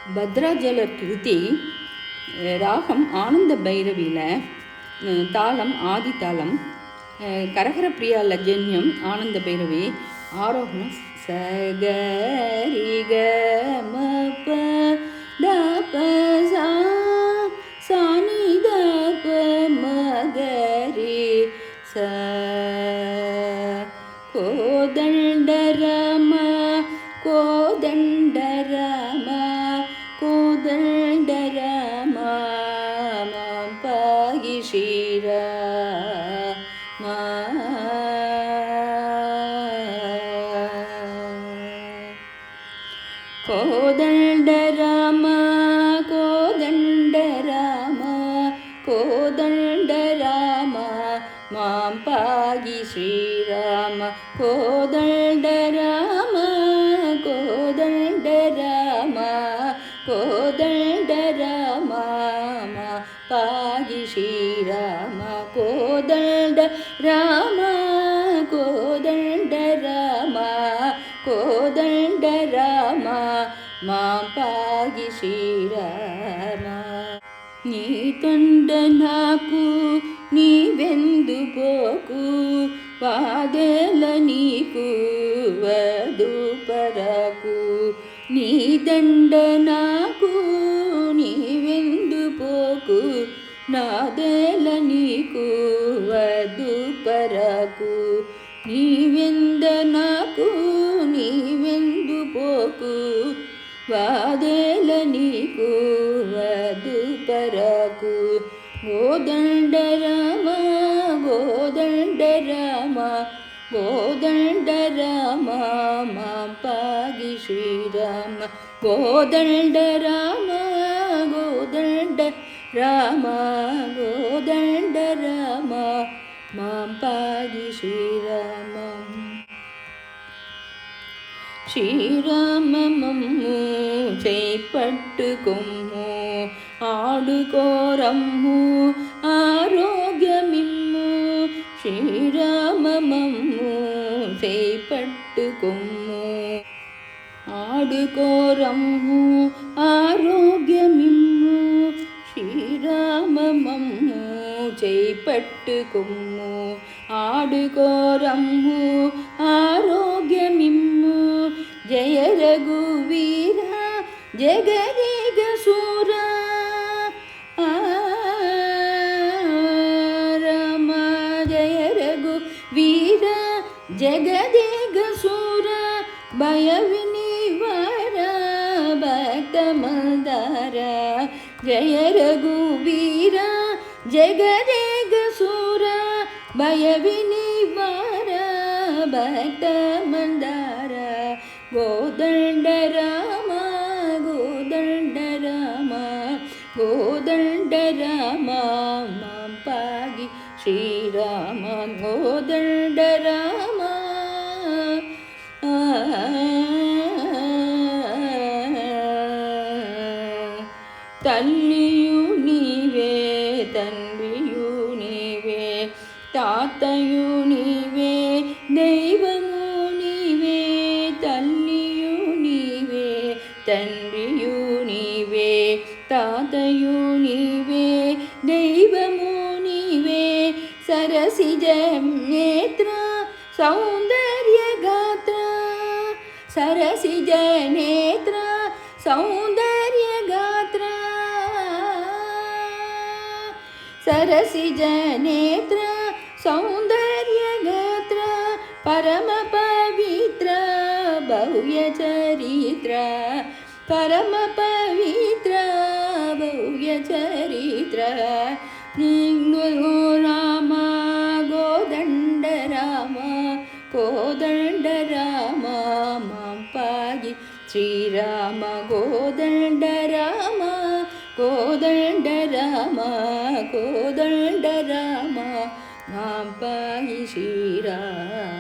భద్రాచల కృతి రాగం ఆనంద భైరవిల తాళం ఆది తాళం కరహర ప్రియాల జన్యం ఆనంద భైరవి ఆరోహణం సగరి గమప దప సాని దప మగరి స కోదండరమ కోదండరమ కోదండరమ పాగి శ్రీరామ కోదండరమ కోదండరమ కోదండరమ మాం పాగి శ్రీరామ కోదండరమ కోదండరమ కోదండరమ పాగి శ్రీరామ కోదండరమ కోదండరమ కోదండరమ మాం పాగి శ్రీరామ నీ తొండ నాకు నీవెందుపోకు వాదేల నీకు వదుపరకు నీ దండ నాకు నీవెందుపోకు నాదేల నీకు వదుపరకు నీవెంద నాకు నీవెందుపోకు వాదేల నీకు వదుపరకు గోదండరమ గోదండరమ గోదండరమ మాం పాగి శ్రీరామ గోదండరమ గోదండరమ గోదండరమ మాం పాగి శ్రీరామ శ్రీరామమమ్ము చేపట్టుకొమ్ము ఆడుకోరమ్ము ఆరోగ్యమిమ్ము శ్రీరామమమ్ము చేపట్టుకొమ్ము ఆడుకోరమ్ము ఆరోగ్యమిమ్ము శ్రీరామమమ్ము చేపట్టుకొమ్ము ఆడుకోరమ్ము ఆరోగ్యమిమ్ము జయ రఘువీర జగదేగ సూర రామ జయ రఘువీర జగదేగ సూర భయ వినివార భక్త మందార జయ రఘువీర జగదేగ సూర భయ వినివార భక్త మందార గోదండరమ గోదండరమ గోదండరమ మాం పాగి శ్రీరామ గోదండరమ తల్లియు నీవే తండ్రియు నీవే తాతయు నీవే దైవము నీవే తల్లియు నీవే తండ్రియు నీవే తాతయు నీవే దైవము నీవే సరసిజ నేత్ర సౌందర్య గాత్ర సరసిజ నేత్ర సౌందర్య గాత్ర సరసిజ నేత్ర సౌందర్య గాత్ర పరమ పవిత్ర భవ్య చరిత్ర పరమ పవిత్ర భవ్య చరిత్ర రామ గోదండరామ కోదండరామ మాం పాగి శ్రీరామ గోదండరామ కోదండరామ కోదండరామ మాం పాగి శ్రీరామ